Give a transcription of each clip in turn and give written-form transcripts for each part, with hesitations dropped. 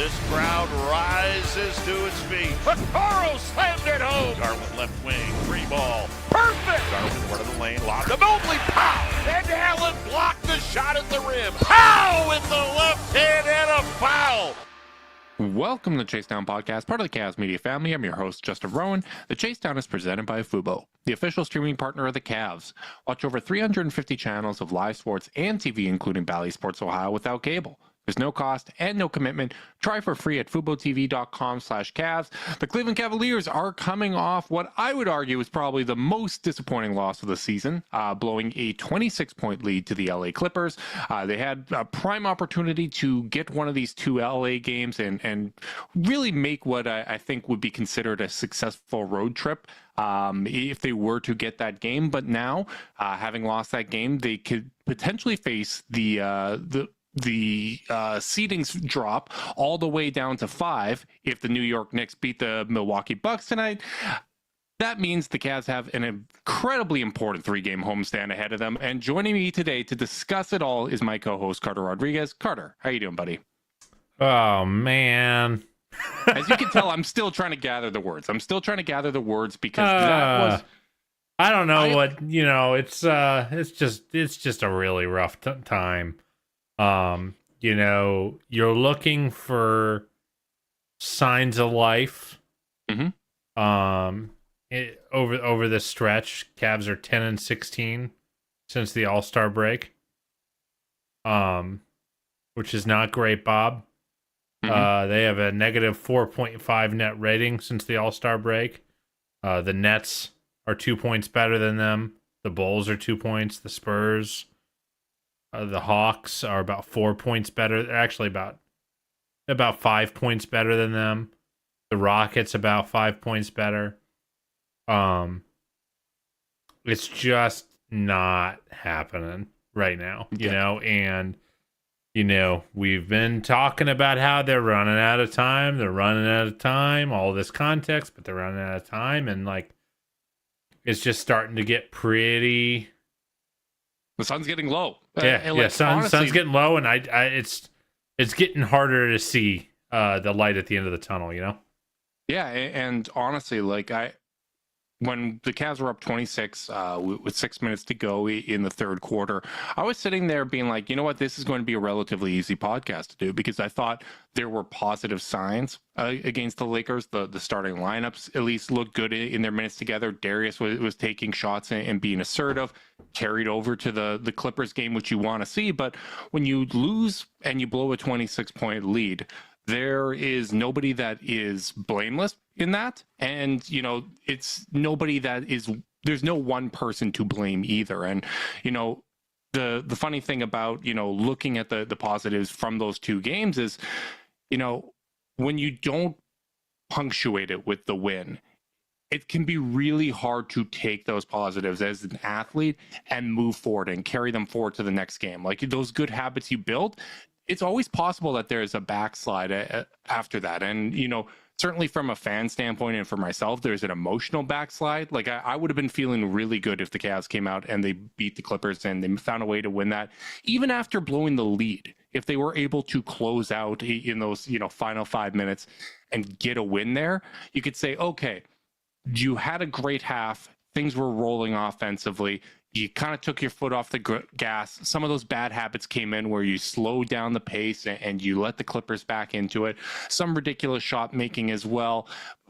This crowd rises to its feet. Vaccaro slammed it home. Garland left wing, free ball. Perfect! Garland front of the lane, locked to Mobley. Pow! And Allen blocked the shot at the rim. Pow! With the left hand and a foul. Welcome to the Chase Down Podcast, part of the Cavs Media family. I'm your host, Justin Rowan. The Chase Down is presented by Fubo, the official streaming partner of the Cavs. Watch over 350 channels of live sports and TV, including Bally Sports Ohio, without cable. There's no cost and no commitment. Try for free at FuboTV.com/Cavs. The Cleveland Cavaliers are coming off what I would argue is probably the most disappointing loss of the season, blowing a 26-point lead to the LA Clippers. They had a prime opportunity to get one of these two LA games and really make what I think would be considered a successful road trip. If they were to get that game, but now having lost that game, they could potentially face the seedings drop all the way down to 5 if the New York Knicks beat the Milwaukee Bucks tonight. That means the Cavs have an incredibly important 3-game homestand ahead of them. And joining me today to discuss it all is my co-host, Carter Rodriguez. Carter, how you doing, buddy? Oh, man. As you can tell, I'm still trying to gather the words. Because that was... I don't know it's just a really rough time. You're looking for signs of life. Mm-hmm. Over this stretch, Cavs are 10-16 since the All-Star break. Which is not great, Bob. Mm-hmm. They have a negative 4.5 net rating since the All-Star break. The Nets are 2 points better than them. The Bulls are 2 points. The Spurs, the Hawks are about 4 points better. They're actually about 5 points better than them. The Rockets about 5 points better. It's just not happening right now, you know, and we've been talking about how they're running out of time, all this context, but they're running out of time, and like it's just starting to get pretty. The sun's getting low. Sun's getting low, and it's getting harder to see the light at the end of the tunnel, you know? Yeah, and honestly, when the Cavs were up 26 with 6 minutes to go in the third quarter, I was sitting there being like, you know what, this is going to be a relatively easy podcast to do, because I thought there were positive signs against the Lakers. The starting lineups at least looked good in their minutes together. Darius was taking shots and being assertive, carried over to the Clippers game, which you want to see. But when you lose and you blow a 26-point lead, there is nobody that is blameless in that. And, it's nobody there's no one person to blame either. And, the funny thing about, looking at the positives from those two games is, when you don't punctuate it with the win, it can be really hard to take those positives as an athlete and move forward and carry them forward to the next game. Like those good habits you build, it's always possible that there's a backslide after that. And, certainly from a fan standpoint and for myself, there's an emotional backslide. Like I would have been feeling really good if the Cavs came out and they beat the Clippers and they found a way to win that, even after blowing the lead. If they were able to close out in those, final 5 minutes and get a win there, you could say, okay, you had a great half. Things were rolling offensively. You kind of took your foot off the gas. Some of those bad habits came in where you slowed down the pace and you let the Clippers back into it. Some ridiculous shot making as well,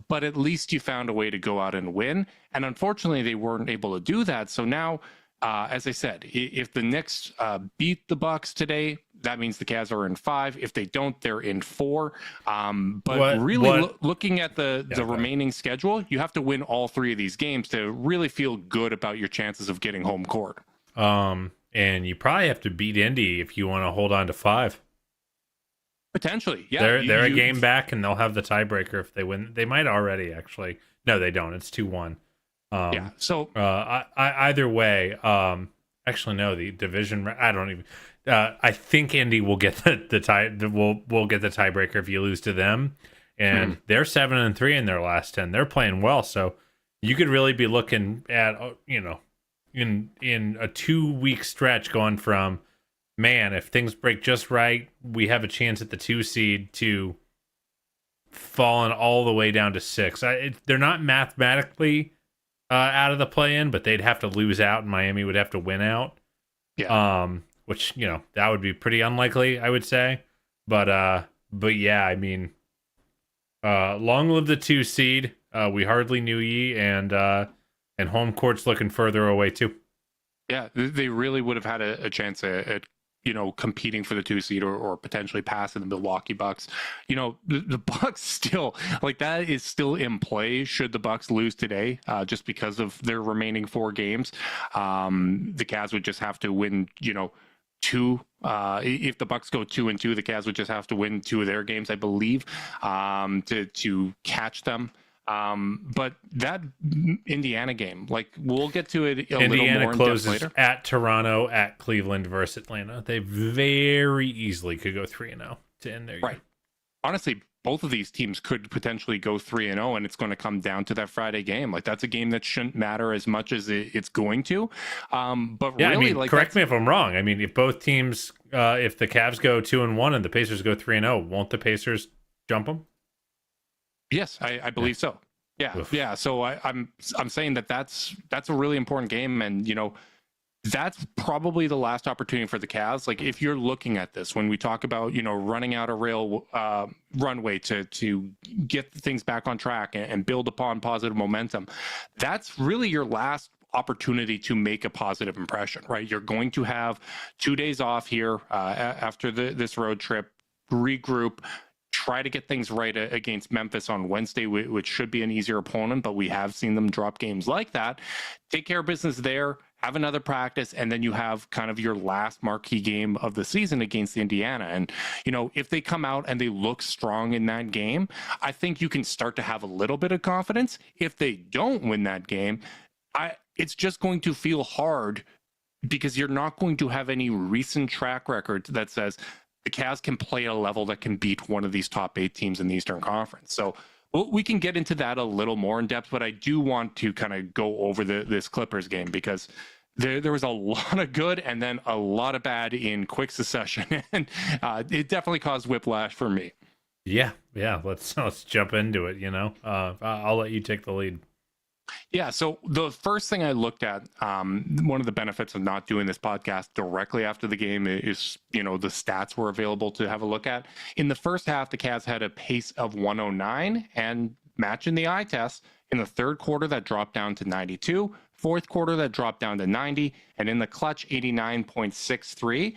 but at least you found a way to go out and win. And unfortunately, they weren't able to do that. So now, as I said, if the Knicks beat the Bucks today, that means the Cavs are in 5. If they don't, they're in 4. Looking at the remaining schedule, you have to win all 3 of these games to really feel good about your chances of getting home court. And you probably have to beat Indy if you want to hold on to 5. Potentially, yeah. They're a game back, and they'll have the tiebreaker if they win. They might already, actually. No, they don't. It's 2-1. So either way, actually no, the division. I don't even. I think Indy will get the tie. Will get the tiebreaker if you lose to them, and they're 7-3 in their last 10. They're playing well, so you could really be looking at in a 2-week stretch going from, man, if things break just right, we have a chance at the 2 seed, to fallen all the way down to 6. They're not mathematically out of the play-in, but they'd have to lose out, and Miami would have to win out. Yeah. Which, that would be pretty unlikely, I would say. But yeah, I mean, long live the 2 seed. We hardly knew ye, and home court's looking further away too. Yeah, they really would have had a chance at competing for the 2 seed or potentially passing the Milwaukee Bucks. The Bucks still, like, that is still in play should the Bucks lose today, just because of their remaining 4 games. The Cavs would just have to win, 2. If the Bucks go 2-2, the Cavs would just have to win 2 of their games, I believe, to catch them. But that Indiana game, like, we'll get to it a little more in depth later. At Toronto, at Cleveland versus Atlanta. They very easily could go 3-0 to end their year. Honestly, both of these teams could potentially go 3-0, and it's going to come down to that Friday game. Like, that's a game that shouldn't matter as much as it's going to. But yeah, really, correct me if I'm wrong. I mean, if both teams, if the Cavs go 2-1 and the Pacers go 3-0, won't the Pacers jump them? Yes, I believe so. Yeah, Oof. Yeah. So I'm saying that's a really important game, and that's probably the last opportunity for the Cavs. Like, if you're looking at this, when we talk about running out a rail runway to get things back on track and build upon positive momentum, that's really your last opportunity to make a positive impression, right? You're going to have 2 days off here after this road trip, regroup. Try to get things right against Memphis on Wednesday, which should be an easier opponent, but we have seen them drop games like that. Take care of business there, have another practice, and then you have kind of your last marquee game of the season against Indiana. And, if they come out and they look strong in that game, I think you can start to have a little bit of confidence. If they don't win that game, it's just going to feel hard because you're not going to have any recent track record that says, the Cavs can play at a level that can beat one of these top 8 teams in the Eastern Conference. So we can get into that a little more in depth, but I do want to kind of go over this Clippers game because there was a lot of good and then a lot of bad in quick succession, and it definitely caused whiplash for me. Yeah. Let's jump into it. I'll let you take the lead. Yeah, so the first thing I looked at, one of the benefits of not doing this podcast directly after the game is, the stats were available to have a look at. In the first half, the Cavs had a pace of 109 and matching the eye test. In the third quarter, that dropped down to 92. Fourth quarter, that dropped down to 90. And in the clutch, 89.63.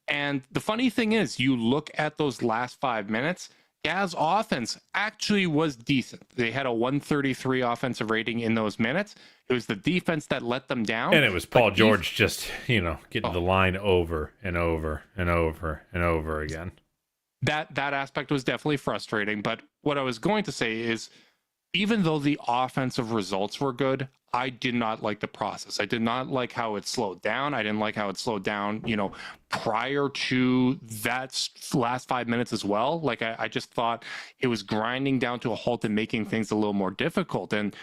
And the funny thing is, you look at those last 5 minutes, Cavs offense actually was decent. They had a 133 offensive rating in those minutes. It was the defense that let them down. And it was Paul George just, getting the line over and over and over and over again. That aspect was definitely frustrating. But what I was going to say is, even though the offensive results were good, I did not like the process. I did not like how it slowed down. I didn't like how it slowed down, prior to that last 5 minutes as well. Like, I just thought it was grinding down to a halt and making things a little more difficult. And,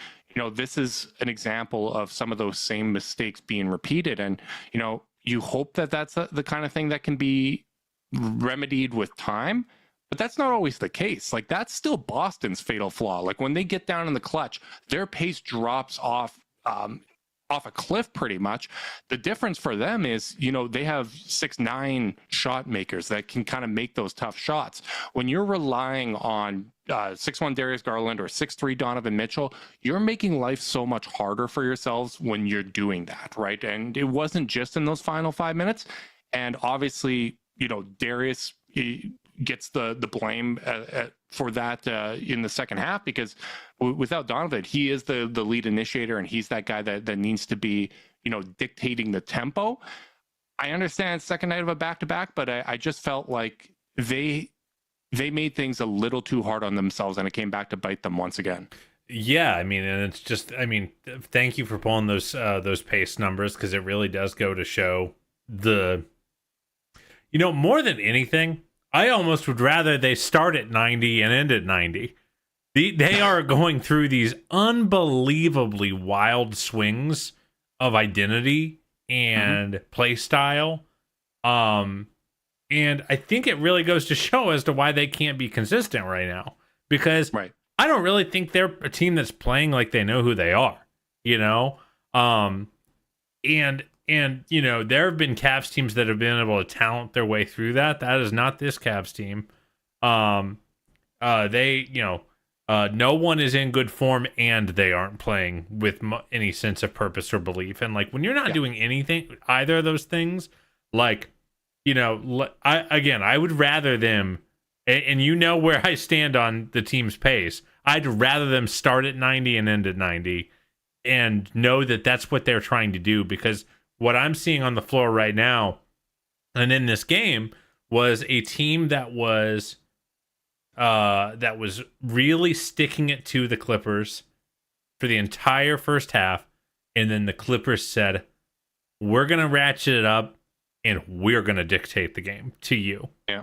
this is an example of some of those same mistakes being repeated. And, you hope that that's the kind of thing that can be remedied with time. But that's not always the case. Like, that's still Boston's fatal flaw. Like, when they get down in the clutch, their pace drops off a cliff pretty much. The difference for them is, they have 6'9" shot makers that can kind of make those tough shots. When you're relying on 6'1" Darius Garland or 6'3" Donovan Mitchell, you're making life so much harder for yourselves when you're doing that, right? And it wasn't just in those final 5 minutes. And obviously, Darius gets the blame for that in the second half, because without Donovan, he is the lead initiator, and he's that guy that needs to be, dictating the tempo. I understand second night of a back-to-back, but I just felt like they made things a little too hard on themselves, and it came back to bite them once again. Yeah, and it's just, thank you for pulling those pace numbers, because it really does go to show more than anything, I almost would rather they start at 90 and end at 90. They are going through these unbelievably wild swings of identity and play style. And I think it really goes to show as to why they can't be consistent right now. because Right. I don't really think they're a team that's playing like they know who they are, you know? And you know, there have been Cavs teams that have been able to talent their way through that. That is not this Cavs team. They, you know, no one is in good form and they aren't playing with any sense of purpose or belief. And like when you're not doing anything, either of those things, like, you know, I would rather them, and you know where I stand on the team's pace. I'd rather them start at 90 and end at 90 and know that that's what they're trying to do, because what I'm seeing on the floor right now and in this game was a team that was really sticking it to the Clippers for the entire first half, and then the Clippers said, we're going to ratchet it up and we're going to dictate the game to you. Yeah.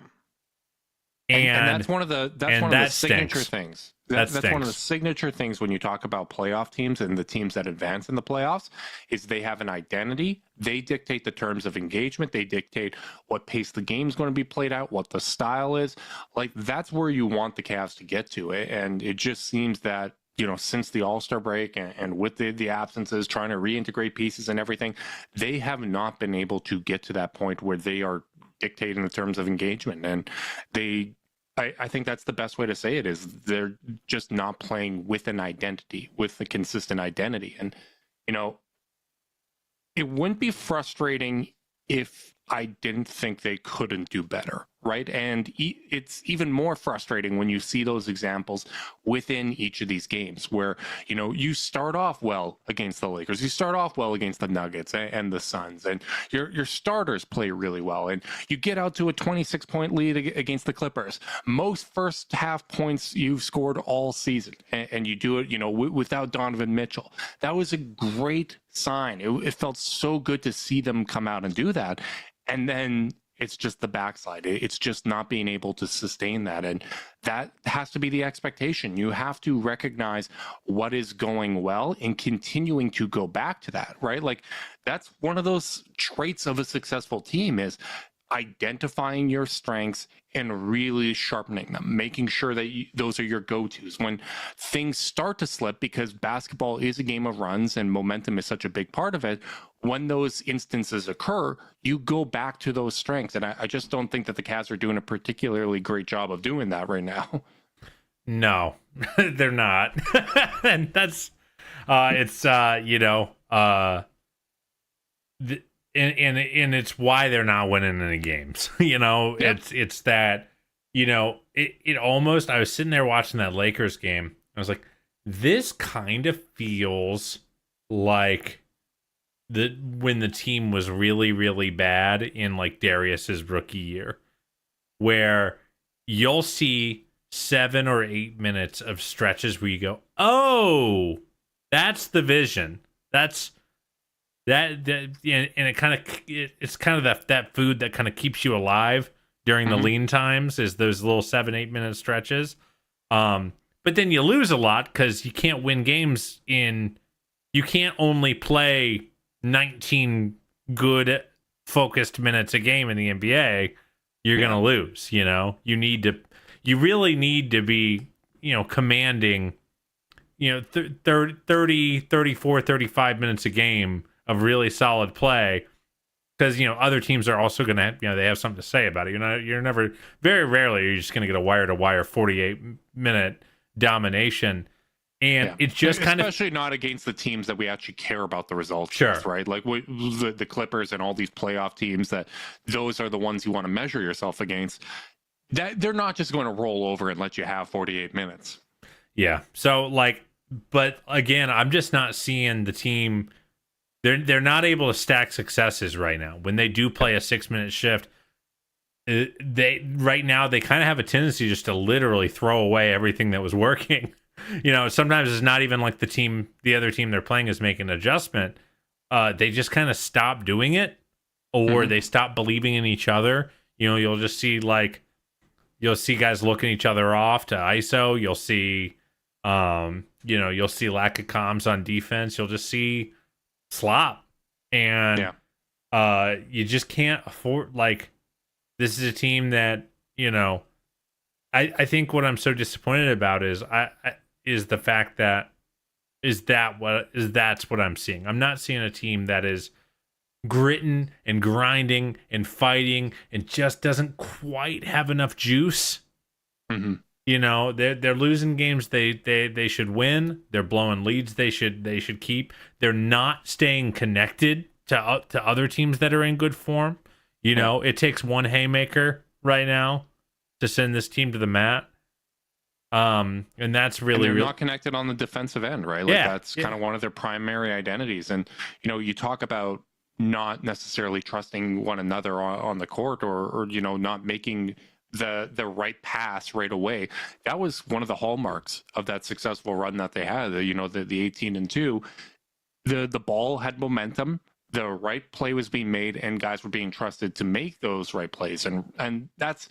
And that's one of the signature things. That's one of the signature things when you talk about playoff teams and the teams that advance in the playoffs is they have an identity. They dictate the terms of engagement. They dictate what pace the game's going to be played out, what the style is. Like, that's where you want the Cavs to get to. And it just seems that, you know, since the All-Star break and with the absences, trying to reintegrate pieces and everything, they have not been able to get to that point where they are dictating the terms of engagement. And I think that's the best way to say it, is they're just not playing with an identity, with a consistent identity. And, you know, it wouldn't be frustrating if I didn't think they couldn't do better, right? And it's even more frustrating when you see those examples within each of these games where, you know, you start off well against the Lakers, you start off well against the Nuggets and the Suns, and your starters play really well, and you get out to a 26-point lead against the Clippers. Most first half points you've scored all season, and you do it, you know, without Donovan Mitchell. That was a great sign. It felt so good to see them come out and do that. And then it's just the backside. It's just not being able to sustain that. And that has to be the expectation. You have to recognize what is going well and continuing to go back to that, right? Like, that's one of those traits of a successful team, is identifying your strengths and really sharpening them, making sure that those are your go-tos when things start to slip, because basketball is a game of runs and momentum is such a big part of it. When those instances occur, you go back to those strengths. And I just don't think that the Cavs are doing a particularly great job of doing that right now. No, they're not. And that's, it's, you know, and it's why they're not winning any games. You know, yep. It's that, you know, it almost, I was sitting there watching that Lakers game. I was like, this kind of feels like when the team was really, really bad in like Darius's rookie year, where you'll see 7 or 8 minutes of stretches where you go, oh, that's the vision. That's that and it kind of, it's kind of that food that kind of keeps you alive during the lean times, is those little 7-8 minute stretches. But then you lose a lot because you can't win games you can't only play 19 good focused minutes a game in the NBA. You're going to lose, you know. You really need to be, you know, commanding, you know, 30, 34, 35 minutes a game of really solid play, because, you know, other teams are also going to, you know, they have something to say about it. You're never, very rarely you're just going to get a wire to wire 48-minute domination. And it's just kind of, especially not against the teams that we actually care about the results. Sure. With, right? Like the Clippers and all these playoff teams, that those are the ones you want to measure yourself against. That they're not just going to roll over and let you have 48 minutes. Yeah. So like, but again, I'm just not seeing the team. They're not able to stack successes right now. When they do play a 6-minute shift, they right now they kind of have a tendency just to literally throw away everything that was working. You know, sometimes it's not even like the other team they're playing is making an adjustment. They just kind of stop doing it, or they stop believing in each other. You know, you'll see guys looking each other off to ISO. You'll see, you know, you'll see lack of comms on defense. You'll just see slop, and you just can't afford, like, this is a team that, you know, I think what I'm so disappointed about is the fact that that's what I'm seeing. I'm not seeing a team that is gritting and grinding and fighting and just doesn't quite have enough juice. Mm-hmm. You know, they're losing games they should win. They're blowing leads they should keep. They're not staying connected to other teams that are in good form. You know, it takes one haymaker right now to send this team to the mat. And that's really they're not connected on the defensive end, right? Like that's kind of one of their primary identities. And you know, you talk about not necessarily trusting one another on the court, or you know, not making the right pass right away. That was one of the hallmarks of that successful run that they had. You know, the 18-2, the ball had momentum, the right play was being made, and guys were being trusted to make those right plays. And that's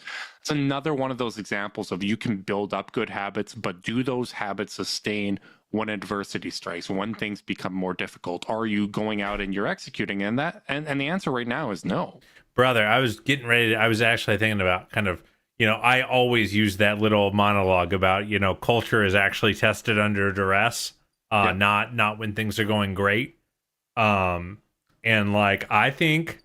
another one of those examples of you can build up good habits, but do those habits sustain when adversity strikes, when things become more difficult? Are you going out and you're executing? And that and the answer right now is no. Brother, I was getting ready I was actually thinking about kind of, you know, I always use that little monologue about, you know, culture is actually tested under duress, not when things are going great. And like, I think,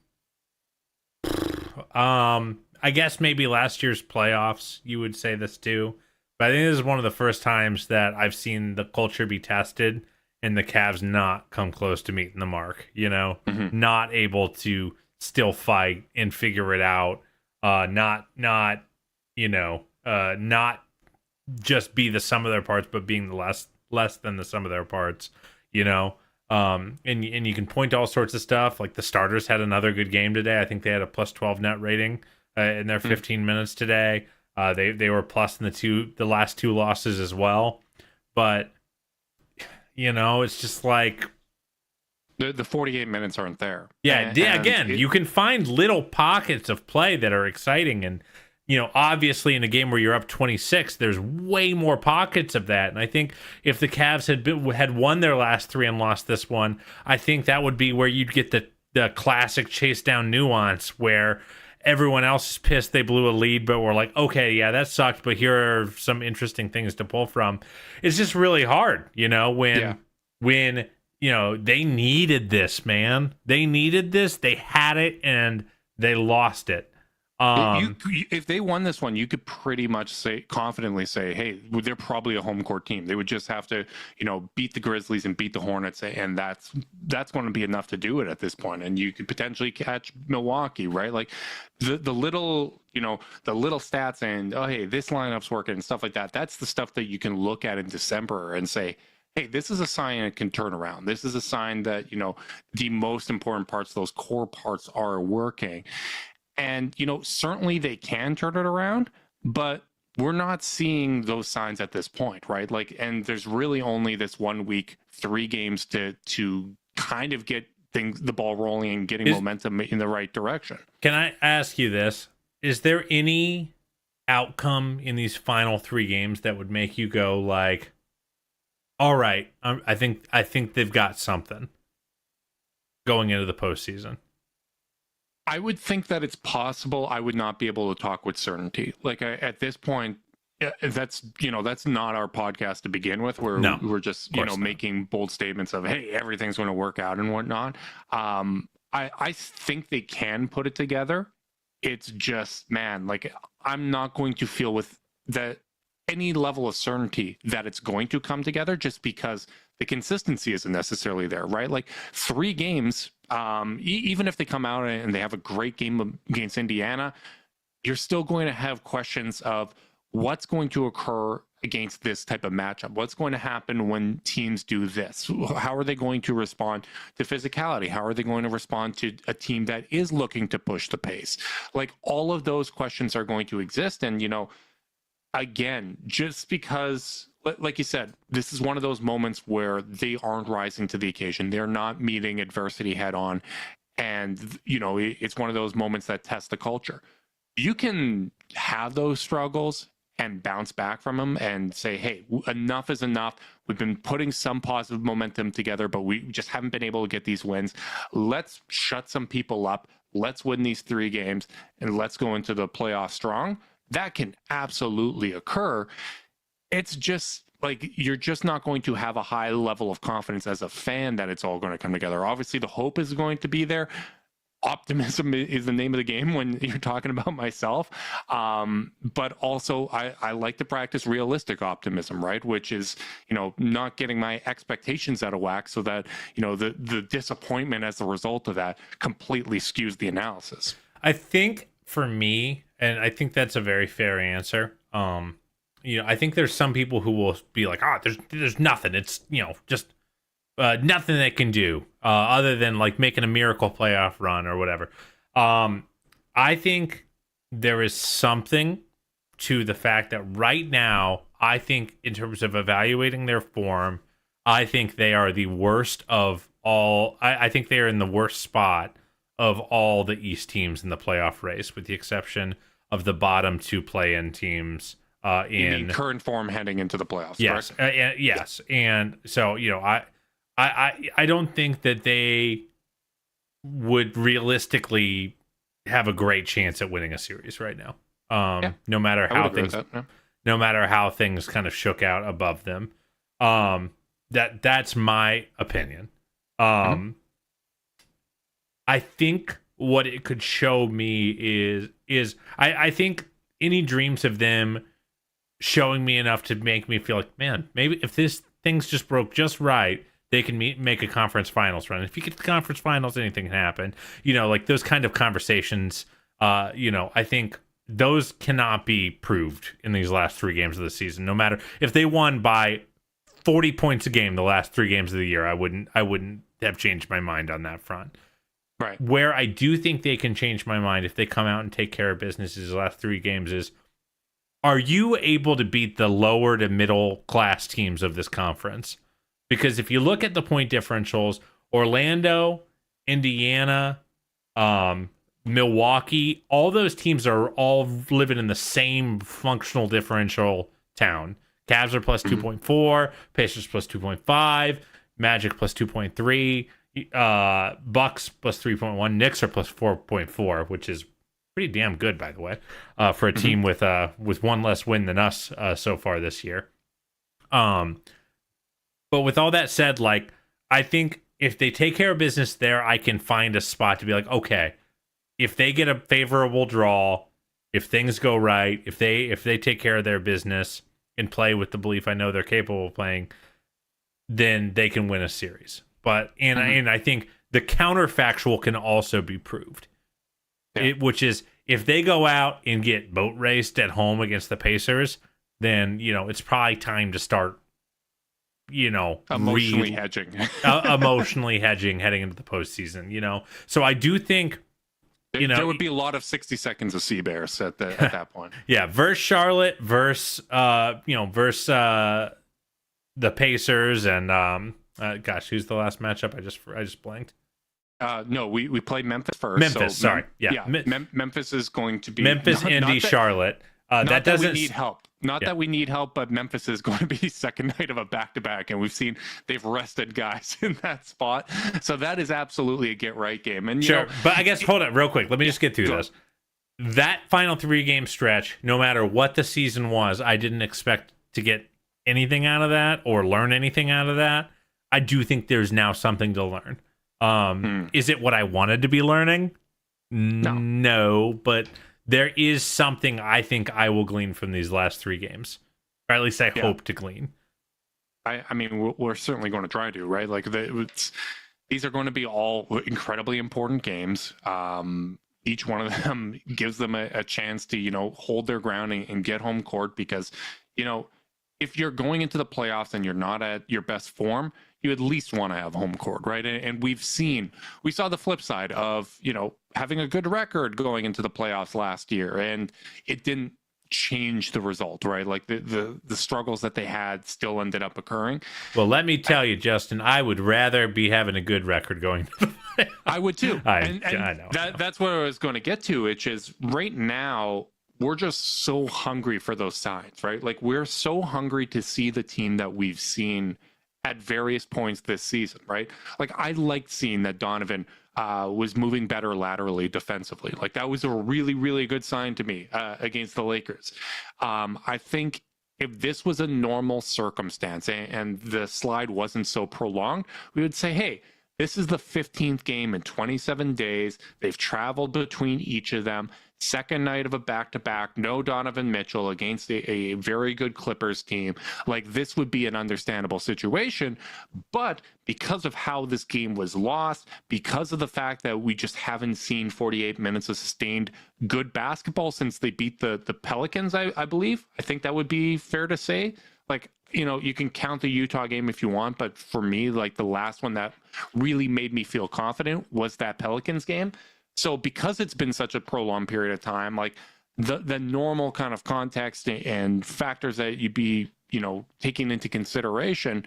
I guess maybe last year's playoffs, you would say this too, but I think this is one of the first times that I've seen the culture be tested and the Cavs not come close to meeting the mark, you know, not able to still fight and figure it out. Not just be the sum of their parts, but being the less than the sum of their parts, you know. And you can point to all sorts of stuff. Like the starters had another good game today. I think they had a plus 12 net rating in their 15 minutes today. They were plus in the last two losses as well. But you know, it's just like the 48 minutes aren't there. Yeah, you can find little pockets of play that are exciting, and you know, obviously in a game where you're up 26, there's way more pockets of that. And I think if the Cavs had won their last three and lost this one, I think that would be where you'd get the classic chase down nuance where everyone else is pissed they blew a lead, but we're like, okay, yeah, that sucked, but here are some interesting things to pull from. It's just really hard, you know, when you know, they needed this, man. They needed this. They had it and they lost it. If they won this one, you could pretty much confidently say, hey, they're probably a home court team. They would just have to, you know, beat the Grizzlies and beat the Hornets, and that's going to be enough to do it at this point. And you could potentially catch Milwaukee, right? Like the little, you know, the little stats and, oh, hey, this lineup's working and stuff like that. That's the stuff that you can look at in December and say, hey, this is a sign it can turn around. This is a sign that, you know, the most important parts, those core parts are working. And, you know, certainly they can turn it around, but we're not seeing those signs at this point, right? Like, and there's really only this 1 week, 3 games to kind of get the ball rolling and getting momentum in the right direction. Can I ask you this? Is there any outcome in these final 3 games that would make you go like, all right, I think they've got something going into the postseason? I would think that it's possible. I would not be able to talk with certainty. Like at this point, that's not our podcast to begin with. We're just making bold statements of, hey, everything's going to work out and whatnot. I think they can put it together. It's just, man, like I'm not going to feel with that any level of certainty that it's going to come together, just because the consistency isn't necessarily there, right? Like 3 games, even if they come out and they have a great game against Indiana, you're still going to have questions of what's going to occur against this type of matchup. What's going to happen when teams do this? How are they going to respond to physicality? How are they going to respond to a team that is looking to push the pace? Like all of those questions are going to exist. And, you know, again, just because, like you said, this is one of those moments where they aren't rising to the occasion. They're not meeting adversity head on. And, you know, it's one of those moments that test the culture. You can have those struggles and bounce back from them and say, hey, enough is enough. We've been putting some positive momentum together, but we just haven't been able to get these wins. Let's shut some people up. Let's win these 3 games and let's go into the playoffs strong. that can absolutely occur. It's just like you're just not going to have a high level of confidence as a fan that it's all going to come together. Obviously, the hope is going to be there. Optimism is the name of the game when you're talking about myself. But also I like to practice realistic optimism, right? Which is, not getting my expectations out of whack so that, the disappointment as a result of that completely skews the analysis. I think for me, and I think that's a very fair answer. I think there's some people who will be like, there's nothing. It's, just nothing they can do other than like making a miracle playoff run or whatever. I think there is something to the fact that right now, I think in terms of evaluating their form, I think they are the worst of all. I think they are in the worst spot of all the East teams in the playoff race, with the exception of the bottom two play-in teams. In current form heading into the playoffs. Yes, yes, and so I don't think that they would realistically have a great chance at winning a series right now. No matter how things, no matter how things kind of shook out above them. That's my opinion. I think what it could show me is I think any dreams of them showing me enough to make me feel like, man, maybe if things just broke just right, they can make a conference finals run. If you get to the conference finals, anything can happen. Like those kind of conversations, I think those cannot be proved in these last 3 games of the season. No matter if they won by 40 points a game the last 3 games of the year, I wouldn't have changed my mind on that front. Right. Where I do think they can change my mind if they come out and take care of business these last 3 games is, are you able to beat the lower to middle class teams of this conference? Because if you look at the point differentials, Orlando, Indiana, Milwaukee, all those teams are all living in the same functional differential town. Cavs are plus 2.4, Pacers plus 2.5, Magic plus 2.3, Bucks plus 3.1, Knicks are plus 4.4, which is pretty damn good, by the way, for a team with one less win than us so far this year. But with all that said, like, I think if they take care of business there, I can find a spot to be like, okay, if they get a favorable draw, if things go right, if they take care of their business and play with the belief I know they're capable of playing, then they can win a series. But and I think the counterfactual can also be proved. Yeah. Which is, if they go out and get boat raced at home against the Pacers, then it's probably time to start emotionally hedging. Emotionally hedging heading into the postseason. So I do think there would be a lot of 60 seconds of sea bears at that point. Yeah, versus Charlotte, versus the Pacers, and who's the last matchup? I just blanked. No, we played Memphis first. Memphis, so sorry. Memphis is going to be Memphis, Indy, Charlotte. That doesn't need help. That we need help, but Memphis is going to be second night of a back-to-back, and we've seen they've rested guys in that spot. So that is absolutely a get-right game. And sure, but I guess, hold on real quick. Let me just get through this. That final 3-game stretch, no matter what the season was, I didn't expect to get anything out of that or learn anything out of that. I do think there's now something to learn. Is it what I wanted to be learning? No, but there is something I think I will glean from these last 3 games, or at least I hope to glean. I mean, we're certainly going to try to, right? Like these are going to be all incredibly important games. Each one of them gives them a chance to, hold their ground and get home court, because, if you're going into the playoffs and you're not at your best form, you at least want to have home court, right? And we saw the flip side of, having a good record going into the playoffs last year, and it didn't change the result, right? Like the struggles that they had still ended up occurring. Well, let me tell you, Justin, I would rather be having a good record going to the playoffs. I would too. I know. That's what I was going to get to, which is right now, we're just so hungry for those signs, right? Like we're so hungry to see the team that we've seen at various points this season, right? Like I liked seeing that Donovan was moving better laterally defensively. Like that was a really, really good sign to me against the Lakers. I think if this was a normal circumstance and the slide wasn't so prolonged, we would say, hey, this is the 15th game in 27 days. They've traveled between each of them. Second night of a back-to-back, no Donovan Mitchell against a very good Clippers team. Like, this would be an understandable situation. But because of how this game was lost, because of the fact that we just haven't seen 48 minutes of sustained good basketball since they beat the Pelicans, I believe. I think that would be fair to say. Like, you know, you can count the Utah game if you want, but for me, like, the last one that really made me feel confident was that Pelicans game. So because it's been such a prolonged period of time, like the normal kind of context and factors that you'd be, you know, taking into consideration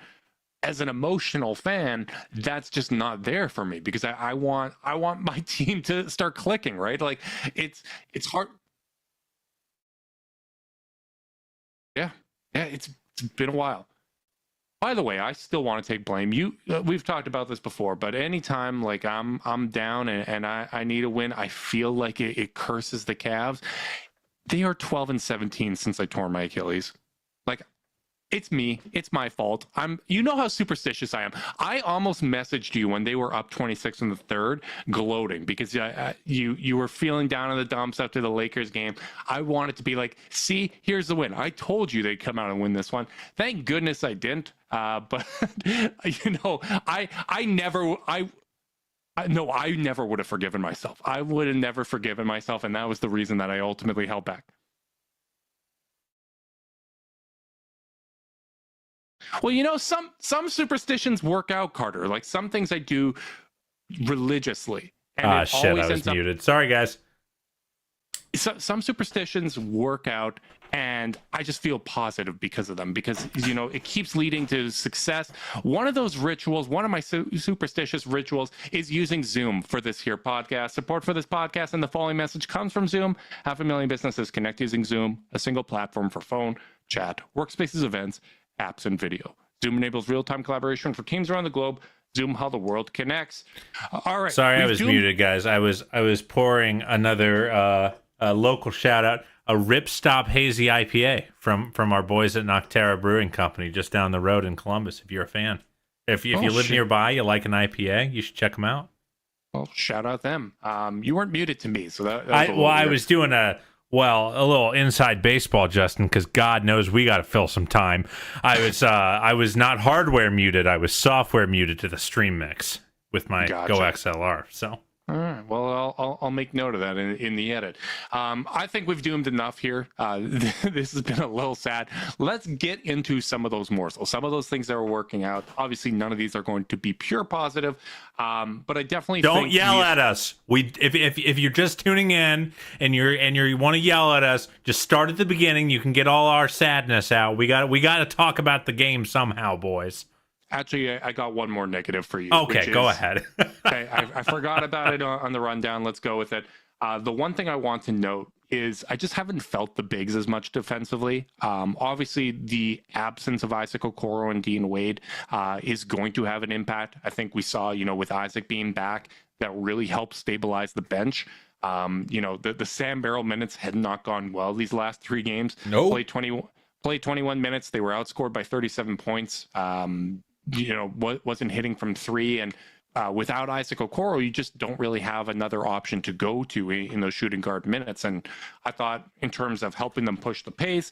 as an emotional fan, that's just not there for me because I want my team to start clicking, right? Like it's hard. Yeah, it's been a while. By the way, I still want to take blame. We've talked about this before, but anytime like I'm down and I need a win, I feel like it curses the Cavs. They are 12-17 since I tore my Achilles. Like, it's me. It's my fault. You know how superstitious I am. I almost messaged you when they were up 26 in the third, gloating because you were feeling down in the dumps after the Lakers game. I wanted to be like, see, here's the win. I told you they'd come out and win this one. Thank goodness I didn't. But you know, I never would have forgiven myself. I would have never forgiven myself, and that was the reason that I ultimately held back. Well, you know, some superstitions work out, Carter. Like some things I do religiously. And shit, I was muted. Sorry, guys. Some superstitions work out, and I just feel positive because of them, because, you know, it keeps leading to success. One of those rituals, one of my superstitious rituals is using Zoom for this here podcast. Support for this podcast and the following message comes from Zoom. 500,000 businesses connect using Zoom, a single platform for phone, chat, workspaces, events, apps, and video. Zoom enables real-time collaboration for teams around the globe. Zoom, how the world connects. All right. Sorry, I was muted, guys. I was pouring another local shout out, a Ripstop Hazy IPA from our boys at Noctera Brewing Company, just down the road in Columbus. If you're a fan, if you live nearby, you like an IPA, you should check them out. Well, shout out them. You weren't muted to me, so that I was doing a little inside baseball, Justin, because God knows we got to fill some time. I was not hardware muted. I was software muted to the stream mix with my Go XLR. So. All right. Well, I'll make note of that in the edit. I think we've doomed enough here. This has been a little sad. Let's get into some of those morsels, some of those things that are working out. Obviously, none of these are going to be pure positive, but I definitely don't yell at us. If you're just tuning in and you want to yell at us, just start at the beginning. You can get all our sadness out. We got to talk about the game somehow, boys. Actually, I got one more negative for you. Okay, go ahead. Okay, I forgot about it on the rundown. Let's go with it. The one thing I want to note is I just haven't felt the bigs as much defensively. Obviously, the absence of Isaac Okoro and Dean Wade is going to have an impact. I think we saw, you know, with Isaac being back, that really helped stabilize the bench. You know, the Sam Barrel minutes had not gone well these last three games. No. Played 21 minutes. They were outscored by 37 points. You know, wasn't hitting from three, and without Isaac Okoro, you just don't really have another option to go to in those shooting guard minutes. And I thought in terms of helping them push the pace,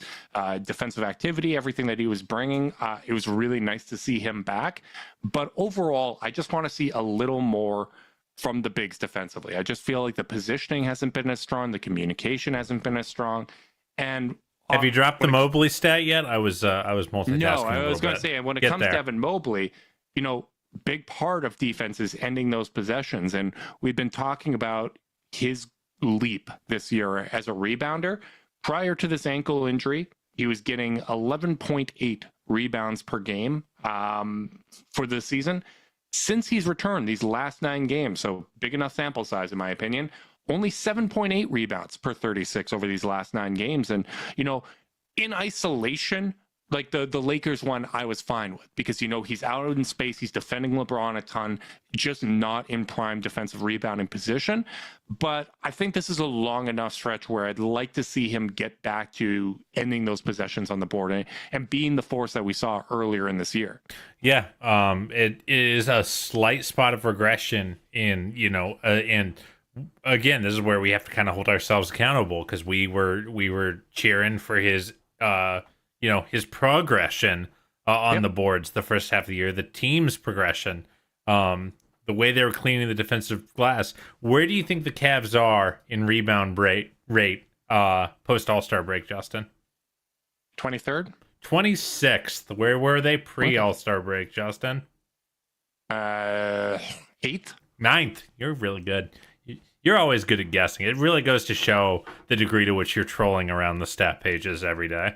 defensive activity, everything that he was bringing, it was really nice to see him back. But overall, I just want to see a little more from the bigs defensively. I just feel like the positioning hasn't been as strong, the communication hasn't been as strong, and have you dropped the Mobley stat yet? I was multitasking. No, I was going to say, when it comes to Evan Mobley, you know, big part of defense is ending those possessions, and we've been talking about his leap this year as a rebounder. Prior to this ankle injury, he was getting 11.8 rebounds per game for the season. Since he's returned these last 9 games, so big enough sample size in my opinion, only 7.8 rebounds per 36 over these last 9 games. And, you know, in isolation, like the Lakers one, I was fine with because, he's out in space. He's defending LeBron a ton, just not in prime defensive rebounding position. But I think this is a long enough stretch where I'd like to see him get back to ending those possessions on the board and being the force that we saw earlier in this year. Yeah. It is a slight spot of regression in, and again, this is where we have to kind of hold ourselves accountable because we were cheering for his, his progression on the boards the first half of the year, the team's progression, the way they were cleaning the defensive glass. Where do you think the Cavs are in rebound rate post All-Star break, Justin? 23rd? 26th. Where were they pre-All-Star break, Justin? 8th? 9th. You're really good. You're always good at guessing. It really goes to show the degree to which you're trolling around the stat pages every day.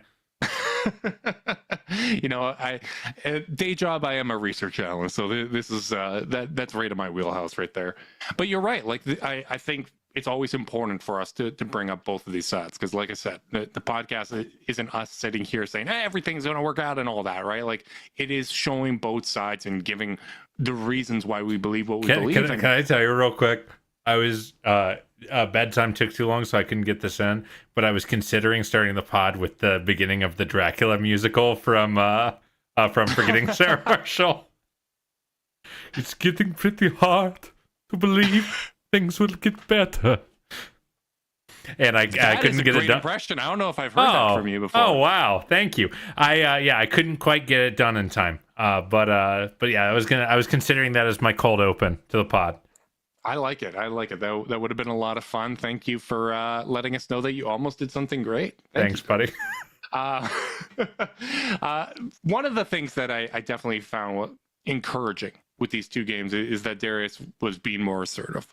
Day job, I am a research analyst, so this is that's right in my wheelhouse right there. But you're right. Like I think it's always important for us to bring up both of these sides because, like I said, the podcast isn't us sitting here saying everything's going to work out and all that, right? Like it is showing both sides and giving the reasons why we believe what we believe. Can I tell you real quick? I was bedtime took too long, so I couldn't get this in. But I was considering starting the pod with the beginning of the Dracula musical from Forgetting Sarah Marshall. It's getting pretty hard to believe things will get better. And I couldn't get it done. Impression. I don't know if I've heard that from you before. Oh wow, thank you. I couldn't quite get it done in time. But yeah, I was considering that as my cold open to the pod. I like it. That would have been a lot of fun. Thank you for letting us know that you almost did something great. Thanks, buddy. One of the things that I definitely found encouraging with these two games is that Darius was being more assertive.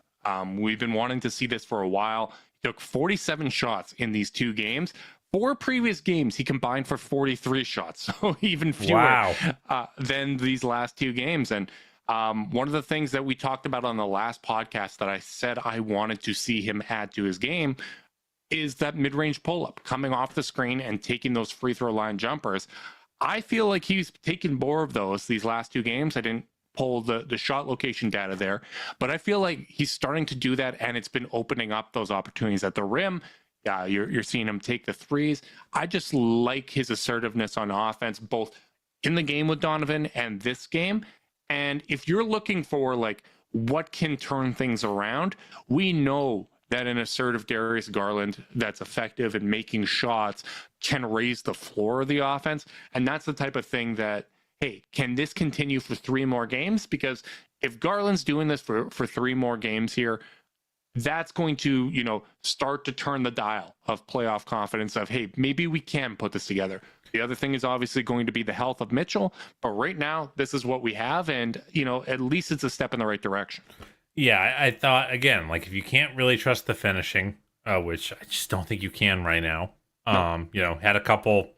We've been wanting to see this for a while. He took 47 shots in these two games. 4 previous games, he combined for 43 shots, so even fewer than these last 2 games. And one of the things that we talked about on the last podcast that I said I wanted to see him add to his game is that mid-range pull-up, coming off the screen and taking those free throw line jumpers. I feel like he's taken more of those these last 2 games. I didn't pull the shot location data there, but I feel like he's starting to do that, and it's been opening up those opportunities at the rim. Yeah, you're seeing him take the threes. I just like his assertiveness on offense, both in the game with Donovan and this game. And if you're looking for like what can turn things around, we know that an assertive Darius Garland that's effective in making shots can raise the floor of the offense. And that's the type of thing that, hey, can this continue for 3 more games? Because if Garland's doing this for 3 more games here, that's going to, start to turn the dial of playoff confidence of, hey, maybe we can put this together. The other thing is obviously going to be the health of Mitchell. But right now, this is what we have. And, at least it's a step in the right direction. Yeah, I thought, again, like if you can't really trust the finishing, which I just don't think you can right now. No. Had a couple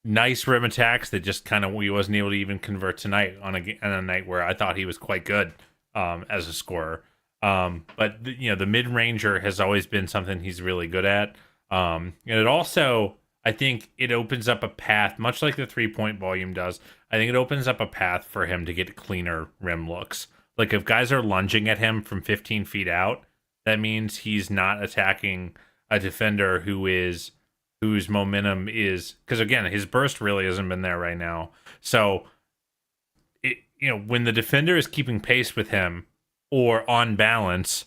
nice rim attacks that just kind of he wasn't able to even convert tonight on a night where I thought he was quite good as a scorer. But the mid-ranger has always been something he's really good at. And it also, I think it opens up a path, much like the 3-point volume does. I think it opens up a path for him to get cleaner rim looks. Like if guys are lunging at him from 15 feet out, that means he's not attacking a defender whose momentum is, because again, his burst really hasn't been there right now. So when the defender is keeping pace with him or on balance,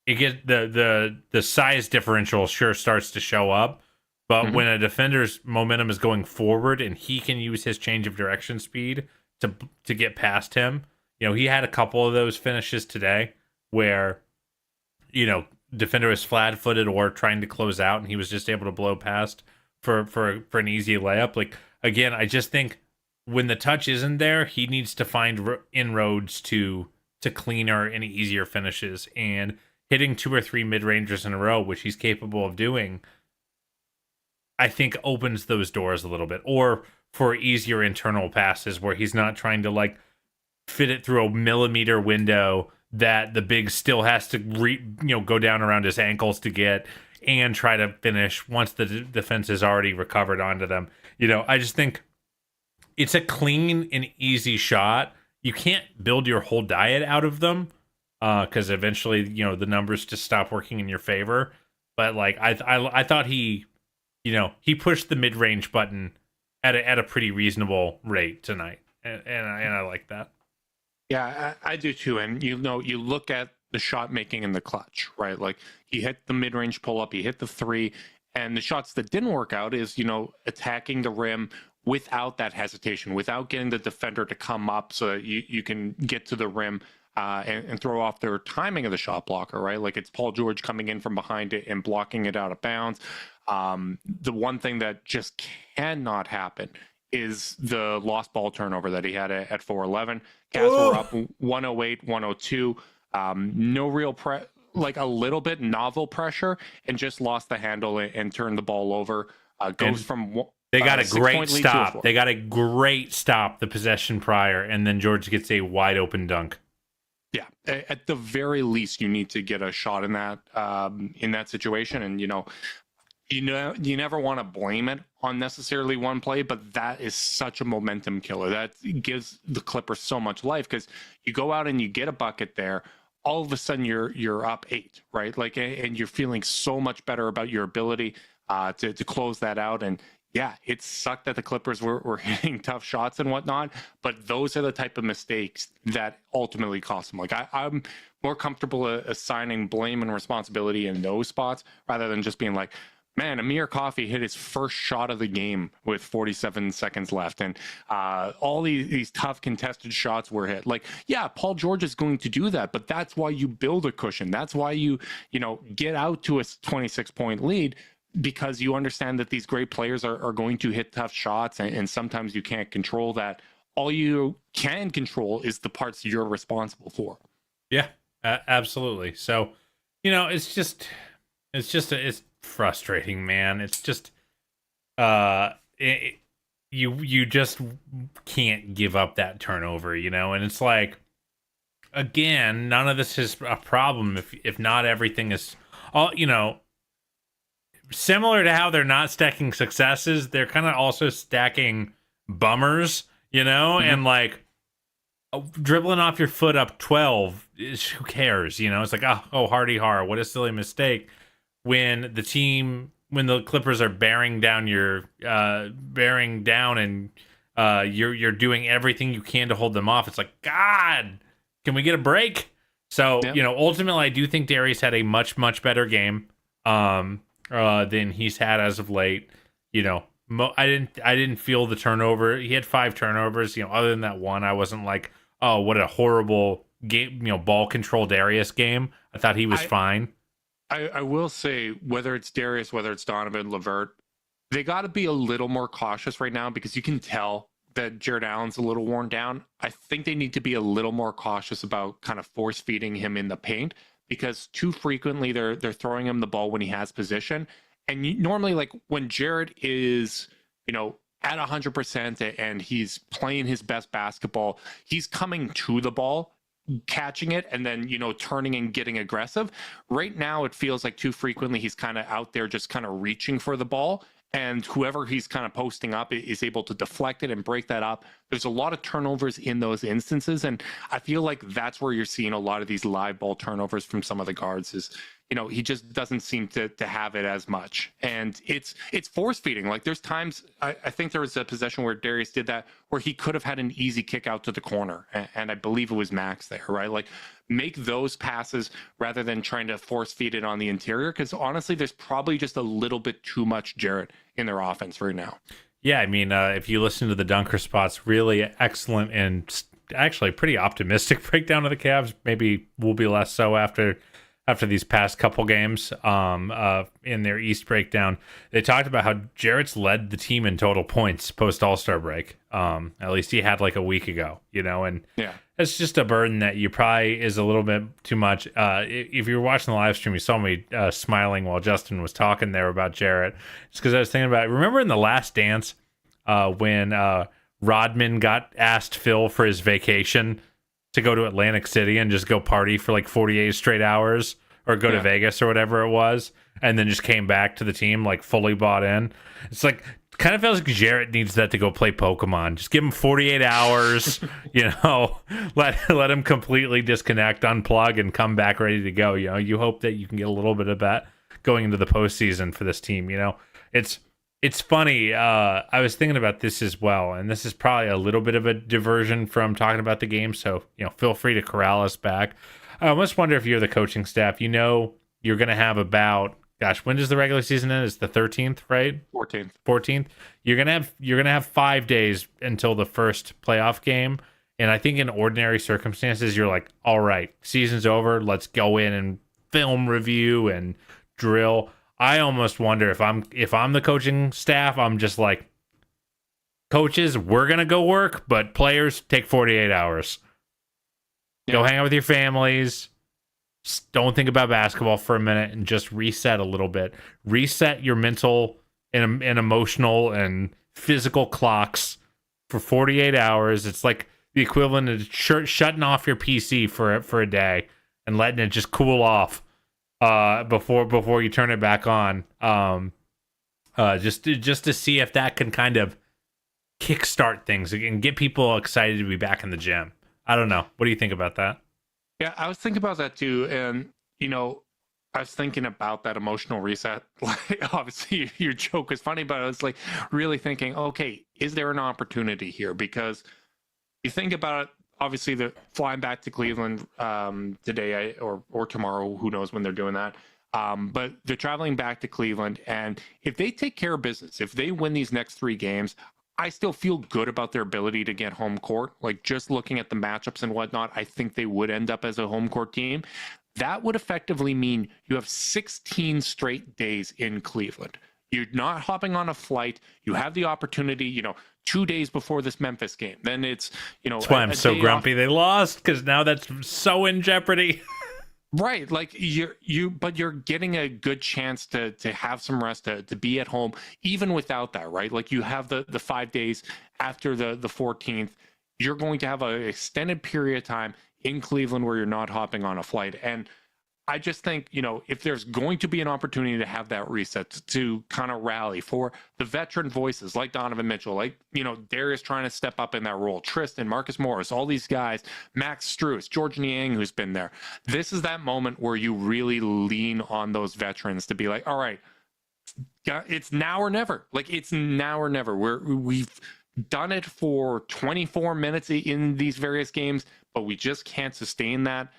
it get the size differential sure starts to show up. But when a defender's momentum is going forward and he can use his change of direction speed to get past him, he had a couple of those finishes today where, defender was flat-footed or trying to close out, and he was just able to blow past for an easy layup. Like, again, I just think when the touch isn't there, he needs to find inroads to cleaner and easier finishes. And hitting 2 or 3 mid-rangers in a row, which he's capable of doing, I think opens those doors a little bit. Or for easier internal passes where he's not trying to, fit it through a millimeter window that the big still has to go down around his ankles to get and try to finish once the defense has already recovered onto them. I just think it's a clean and easy shot. You can't build your whole diet out of them because eventually, the numbers just stop working in your favor. But like I thought he pushed the mid range button at a pretty reasonable rate tonight, and I like that. Yeah, I do too. And you look at the shot making in the clutch, right? Like he hit the mid range pull up, he hit the three, and the shots that didn't work out is attacking the rim without that hesitation, without getting the defender to come up so that you can get to the rim and throw off their timing of the shot blocker, right? Like it's Paul George coming in from behind it and blocking it out of bounds. The one thing that just cannot happen is the lost ball turnover that he had at 4-11. Cavs were up 108, 102. No real like a little bit novel pressure, and just lost the handle and turned the ball over. Goes from they got a great stop. They got a great stop the possession prior, and then George gets a wide open dunk. Yeah, at the very least, you need to get a shot in that situation, and you never want to blame it on necessarily one play, but that is such a momentum killer. That gives the Clippers so much life because you go out and you get a bucket there. All of a sudden, you're up 8, right? Like, and you're feeling so much better about your ability to close that out. And yeah, it sucked that the Clippers were hitting tough shots and whatnot, but those are the type of mistakes that ultimately cost them. Like I'm more comfortable assigning blame and responsibility in those spots rather than just being like, man, Amir Coffey hit his first shot of the game with 47 seconds left. And all these tough contested shots were hit. Like, yeah, Paul George is going to do that, but that's why you build a cushion. That's why you get out to a 26-point lead, because you understand that these great players are going to hit tough shots. And sometimes you can't control that. All you can control is the parts you're responsible for. Yeah, absolutely. So, it's frustrating, man. It's just you just can't give up that turnover, and it's like, again, none of this is a problem if not everything is all, similar to how they're not stacking successes, they're kind of also stacking bummers, and like dribbling off your foot up 12 who cares, it's like, oh hardy har, what a silly mistake. When the Clippers are bearing down and you're doing everything you can to hold them off, it's like, God, can we get a break? So, ultimately, I do think Darius had a much, much better game than he's had as of late. I didn't feel the turnover. He had 5 turnovers. Other than that one, I wasn't like, oh, what a horrible game. Ball control Darius game. I thought he was fine. I will say, whether it's Darius, whether it's Donovan, LeVert, they got to be a little more cautious right now, because you can tell that Jared Allen's a little worn down. I think they need to be a little more cautious about kind of force feeding him in the paint, because too frequently they're throwing him the ball when he has position. And normally, like when Jared is, at 100% and he's playing his best basketball, he's coming to the ball, catching it, and then turning and getting aggressive. Right now it feels like too frequently he's kind of out there just kind of reaching for the ball, and whoever he's kind of posting up is able to deflect it and break that up. There's a lot of turnovers in those instances, and I feel like that's where you're seeing a lot of these live ball turnovers from some of the guards. Is he just doesn't seem to have it as much, and it's force feeding. Like there's times I think there was a possession where Darius did that, where he could have had an easy kick out to the corner, and I believe it was Max there, right? Like make those passes rather than trying to force feed it on the interior, because honestly, there's probably just a little bit too much Jarrett in their offense right now. Yeah, I mean, if you listen to the Dunker Spots, really excellent and actually pretty optimistic breakdown of the Cavs. Maybe will be less so after these past couple games in their East breakdown. They talked about how Jarrett's led the team in total points post All-Star break. At least he had like a week ago, and yeah, it's just a burden that you probably is a little bit too much. If you were watching the live stream, you saw me smiling while Justin was talking there about Jarrett. It's because I was thinking about, remember in The Last Dance when Rodman got asked Phil for his vacation to go to Atlantic City and just go party for like 48 straight hours, or go to Vegas or whatever it was, and then just came back to the team like fully bought in. It's like, kind of feels like Jarrett needs that to go play Pokemon. Just give him 48 hours, let him completely disconnect, unplug, and come back ready to go. You hope that you can get a little bit of that going into the postseason for this team. It's funny. I was thinking about this as well, and this is probably a little bit of a diversion from talking about the game. So feel free to corral us back. I almost wonder if you're the coaching staff. You're going to have about. Gosh, when does the regular season end? It's the 13th, right? 14th. You're gonna have 5 days until the first playoff game, and I think in ordinary circumstances, you're like, all right, season's over. Let's go in and film review and drill. I almost wonder if I'm the coaching staff, I'm just like, coaches, we're gonna go work, but players take 48 hours. Yeah. Go hang out with your families. Don't think about basketball for a minute and just reset a little bit. Reset your mental and emotional and physical clocks for 48 hours. It's like the equivalent of shutting off your PC for a day and letting it just cool off before you turn it back on. Just to see if that can kind of kickstart things and get people excited to be back in the gym. I don't know. What do you think about that? Yeah, I was thinking about that too. And, I was thinking about that emotional reset. Like, obviously, your joke is funny, but I was like really thinking, okay, is there an opportunity here? Because you think about it, obviously, they're flying back to Cleveland today or tomorrow. Who knows when they're doing that. But they're traveling back to Cleveland. And if they take care of business, if they win these next 3 games, I still feel good about their ability to get home court. Like, just looking at the matchups and whatnot, I think they would end up as a home court team. That would effectively mean you have 16 straight days in Cleveland. You're not hopping on a flight. You have the opportunity, 2 days before this Memphis game. Then it's, that's why I'm so grumpy they lost, because now that's so in jeopardy. Right, like but you're getting a good chance to have some rest, to be at home, even without that, right? Like, you have the 5 days after the 14th. You're going to have an extended period of time in Cleveland where you're not hopping on a flight. And I just think, if there's going to be an opportunity to have that reset, to kind of rally for the veteran voices like Donovan Mitchell, like, Darius trying to step up in that role, Tristan, Marcus Morris, all these guys, Max Strus, George Niang, who's been there. This is that moment where you really lean on those veterans to be like, all right, it's now or never. Like, it's now or never. We've done it for 24 minutes in these various games, but we just can't sustain that.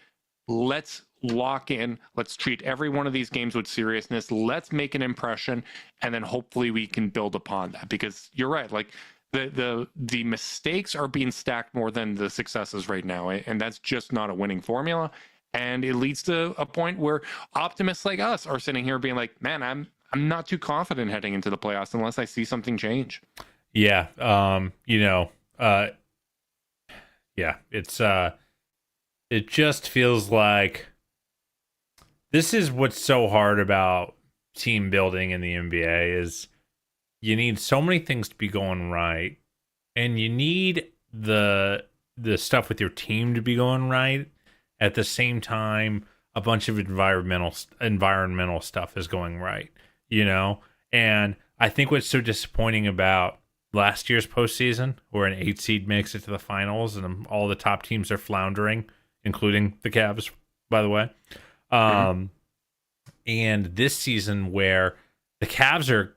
Let's lock in. Let's treat every one of these games with seriousness. Let's make an impression, and then hopefully we can build upon that. Because you're right, like, the mistakes are being stacked more than the successes right now, and that's just not a winning formula. And it leads to a point where optimists like us are sitting here being like, man, I'm not too confident heading into the playoffs unless I see something change. Yeah. It's it just feels like this is what's so hard about team building in the NBA is you need so many things to be going right, and you need the stuff with your team to be going right. At the same time, a bunch of environmental stuff is going right, And I think what's so disappointing about last year's postseason, where an 8 seed makes it to the finals and all the top teams are floundering, including the Cavs, by the way. And this season where the Cavs are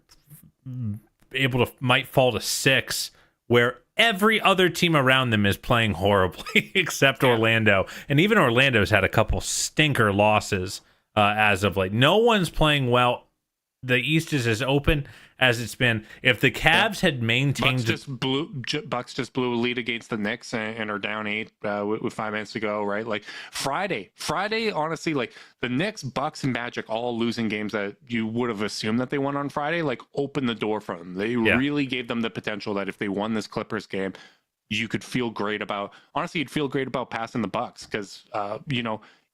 might fall to 6, where every other team around them is playing horribly except Orlando. And even Orlando's had a couple stinker losses as of late. No one's playing well. The East is as open as it's been. If the Cavs had maintained, Bucks just blew a lead against the Knicks and are down 8 with 5 minutes to go. Right, like Friday. Honestly, like the Knicks, Bucks, and Magic all losing games that you would have assumed that they won on Friday, like opened the door for them. They really gave them the potential that if they won this Clippers game, you could feel great about. Honestly, you'd feel great about passing the Bucks because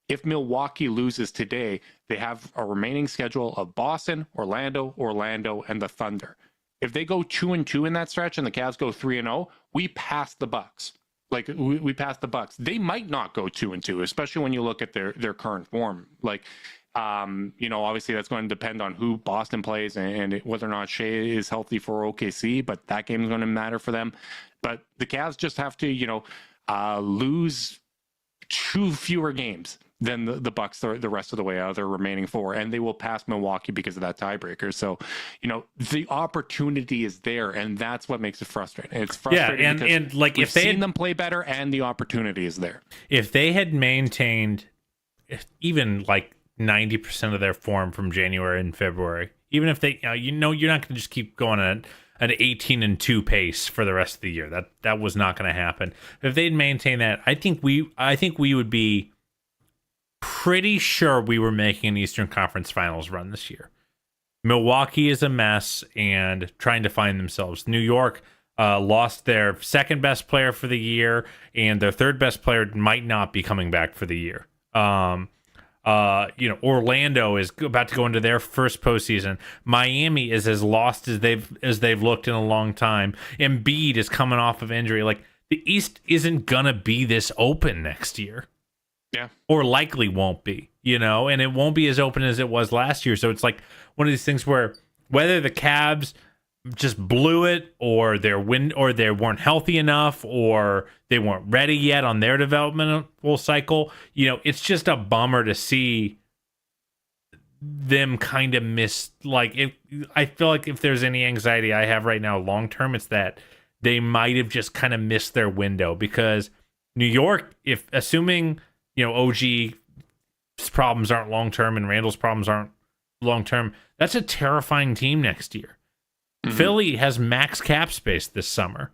if Milwaukee loses today, they have a remaining schedule of Boston, Orlando, and the Thunder. If they go 2-2 in that stretch and the Cavs go 3-0, we pass the Bucks. Like we pass the Bucks. They might not go 2-2, especially when you look at their current form. Like Obviously that's going to depend on who Boston plays and whether or not Shea is healthy for OKC, but that game is going to matter for them. But the Cavs just have to, lose 2 fewer games than the Bucks the rest of the way out of their remaining 4, and they will pass Milwaukee because of that tiebreaker. So, the opportunity is there, and that's what makes it frustrating. It's frustrating and like we've if they seen them play better, and the opportunity is there. If they had maintained even like 90% of their form from January and February, even if they, you're not going to just keep going at an 18-2 pace for the rest of the year. That was not going to happen. If they'd maintained that, I think we would be pretty sure we were making an Eastern Conference Finals run this year. Milwaukee is a mess and trying to find themselves. New York lost their second best player for the year, and their third best player might not be coming back for the year. Orlando is about to go into their first postseason. Miami is as lost as they've looked in a long time. Embiid is coming off of injury. Like, the East isn't gonna be this open next year. Yeah. Or likely won't be, and it won't be as open as it was last year. So it's like one of these things where whether the Cavs just blew it, or they weren't healthy enough, or they weren't ready yet on their developmental cycle, it's just a bummer to see them kind of miss. I feel like if there's any anxiety I have right now long term, it's that they might have just kind of missed their window, because New York, if assuming OG's problems aren't long term and Randall's problems aren't long term, that's a terrifying team next year. Mm-hmm. Philly has max cap space this summer.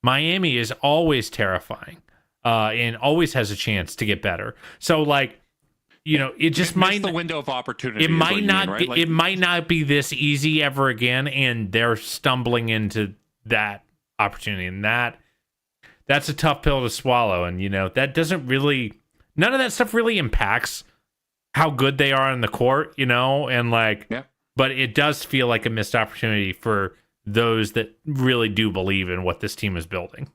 Miami is always terrifying, and always has a chance to get better. So, it just might the window of opportunity. It might not. It might not be this easy ever again, and they're stumbling into that opportunity, and that's a tough pill to swallow. And that doesn't really. None of that stuff really impacts how good they are on the court, but it does feel like a missed opportunity for those that really do believe in what this team is building.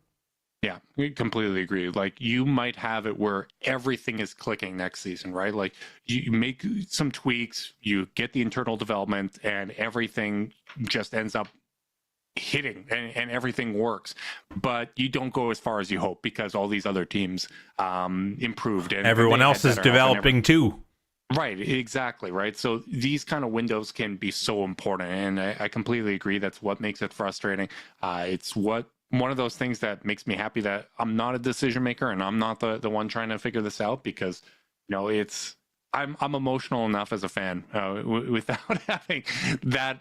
Yeah, we completely agree. Like, you might have it where everything is clicking next season, right? Like, you make some tweaks, you get the internal development, and everything just ends up hitting and everything works, but you don't go as far as you hope because all these other teams improved and everyone else is developing too. Right, exactly, right. So these kind of windows can be so important, and I completely agree. That's what makes it frustrating. It's one of those things that makes me happy that I'm not a decision maker and I'm not the one trying to figure this out, because I'm emotional enough as a fan without having that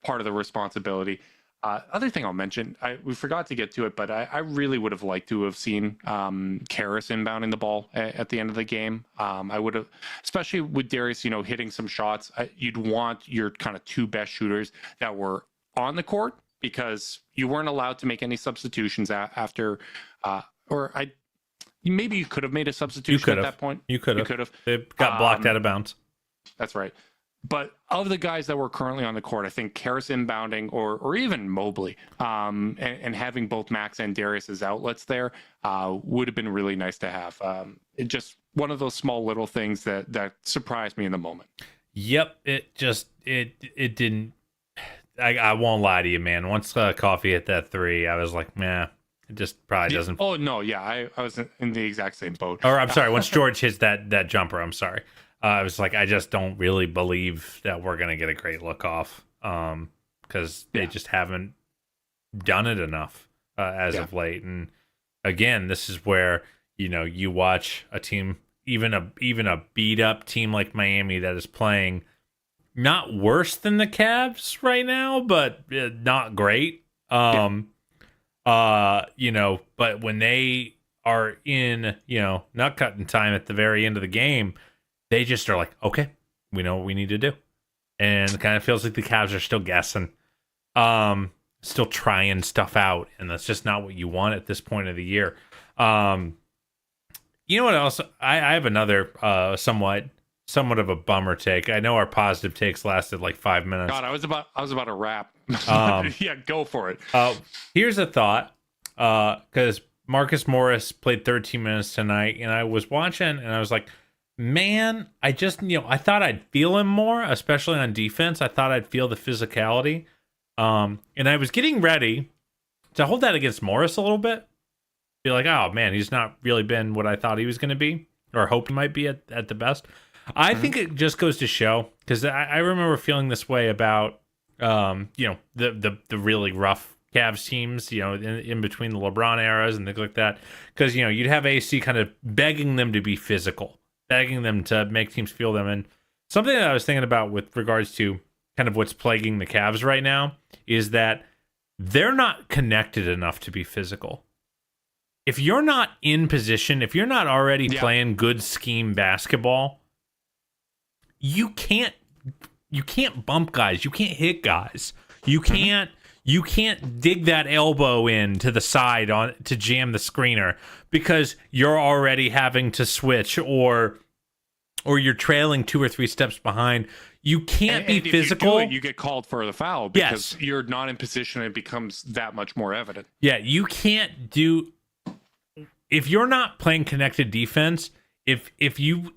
part of the responsibility. Other thing I'll mention, we forgot to get to it, but I really would have liked to have seen Karras inbounding the ball at the end of the game. I would have, especially with Darius, hitting some shots. You'd want your kind of 2 best shooters that were on the court, because you weren't allowed to make any substitutions after, maybe you could have made a substitution at that point. You could have. It got blocked out of bounds. That's right. But of the guys that were currently on the court, I think Karras inbounding or even Mobley and having both Max and Darius's outlets there would have been really nice to have. It just one of those small little things that surprised me in the moment. Yep, it didn't. I won't lie to you, man. Once Coffee hit that 3, I was like, man, it just probably doesn't. Oh no, yeah, I was in the exact same boat. Or I'm sorry, once George hits that jumper, I'm sorry. I was like, I just don't really believe that we're going to get a great look off, because they just haven't done it enough as of late. And again, this is where, you watch a team, even a beat up team like Miami that is playing not worse than the Cavs right now, but not great. But when they are in, nut cutting time at the very end of the game, they just are like, okay, we know what we need to do. And it kind of feels like the Cavs are still guessing, still trying stuff out. And that's just not what you want at this point of the year. You know what else? I have another somewhat of a bummer take. I know our positive takes lasted like 5 minutes. God, I was about to wrap. Yeah, go for it. Here's a thought, because Marcus Morris played 13 minutes tonight, and I was watching, and I was like, man, I just, I thought I'd feel him more, especially on defense. I thought I'd feel the physicality. And I was getting ready to hold that against Morris a little bit. Be like, oh man, he's not really been what I thought he was going to be, or hoped he might be at the best. I think it just goes to show, because I remember feeling this way about, the really rough Cavs teams, in between the LeBron eras and things like that. Because, you'd have AC kind of begging them to be physical, begging them to make teams feel them. And something that I was thinking about with regards to kind of what's plaguing the Cavs right now is that they're not connected enough to be physical. If you're not in position, if you're not already playing good scheme basketball, you can't bump guys, you can't hit guys, you can't dig that elbow in to the side to jam the screener because you're already having to switch or you're trailing 2 or 3 steps behind. You can't be physical. You get called for the foul because you're not in position. It becomes that much more evident. Yeah, you can't do. If you're not playing connected defense, if you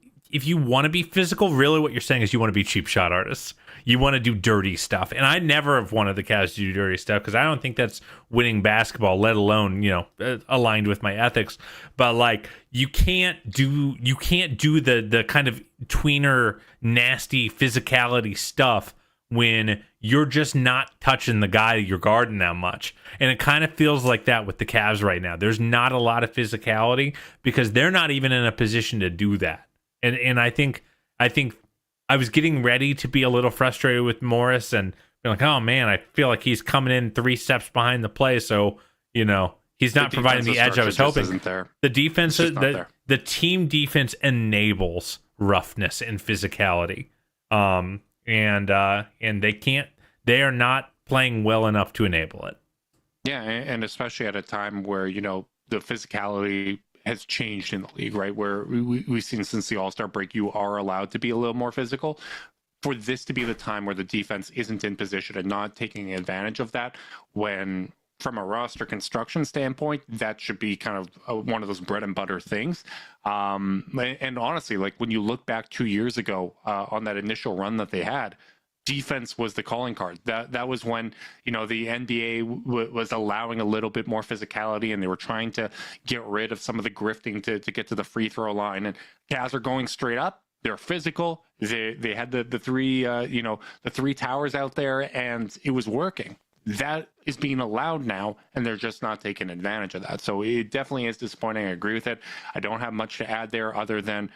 want to be physical, really what you're saying is you want to be cheap shot artists. You want to do dirty stuff. And I never have wanted the Cavs to do dirty stuff because I don't think that's winning basketball, let alone, aligned with my ethics. But like you can't do the kind of tweener nasty physicality stuff when you're just not touching the guy you're guarding that much. And it kind of feels like that with the Cavs right now. There's not a lot of physicality because they're not even in a position to do that. And I think I was getting ready to be a little frustrated with Morris and be like, oh man, I feel like he's coming in 3 steps behind the play. So, he's not providing the edge I was hoping. The defense, the team defense enables roughness and physicality. And they are not playing well enough to enable it. Yeah. And especially at a time where, the physicality has changed in the league, right? Where we've seen since the All-Star break, you are allowed to be a little more physical. For this to be the time where the defense isn't in position and not taking advantage of that, when from a roster construction standpoint, that should be kind of one of those bread and butter things. And honestly, like when you look back 2 years ago on that initial run that they had, defense was the calling card. That was when the NBA was allowing a little bit more physicality, and they were trying to get rid of some of the grifting to get to the free throw line. And Cavs are going straight up. They're physical. They had the 3 towers out there, and it was working. That is being allowed now, and they're just not taking advantage of that. So it definitely is disappointing. I agree with it. I don't have much to add there other than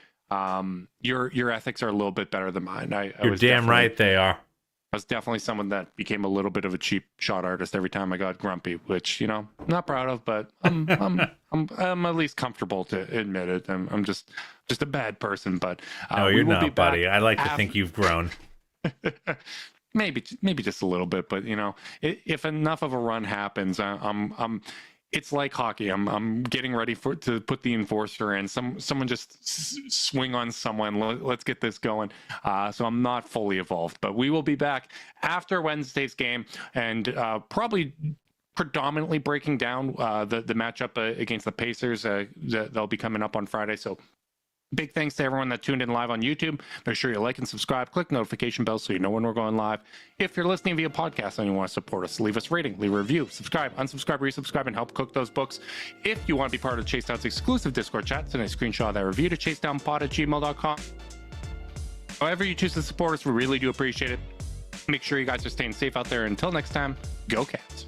your ethics are a little bit better than mine. You're damn right they are. I was definitely someone that became a little bit of a cheap shot artist every time I got grumpy, which not proud of, but I'm at least comfortable to admit it. I'm just a bad person, but no, you're not, buddy. I like to think you've grown. maybe just a little bit, but if enough of a run happens, it's like hockey. I'm getting ready to put the enforcer in. Someone just swing on someone. Let's get this going. So I'm not fully evolved, but we will be back after Wednesday's game and probably predominantly breaking down the matchup against the Pacers. They'll be coming up on Friday. So big thanks to everyone that tuned in live on YouTube. Make sure you like and subscribe. Click notification bell so you know when we're going live. If you're listening via podcast and you want to support us, leave us a rating, leave a review, subscribe, unsubscribe, resubscribe, and help cook those books. If you want to be part of Chase Down's exclusive Discord chat, send a screenshot of that review to chasedownpod@gmail.com. However you choose to support us, we really do appreciate it. Make sure you guys are staying safe out there. Until next time, go Cavs.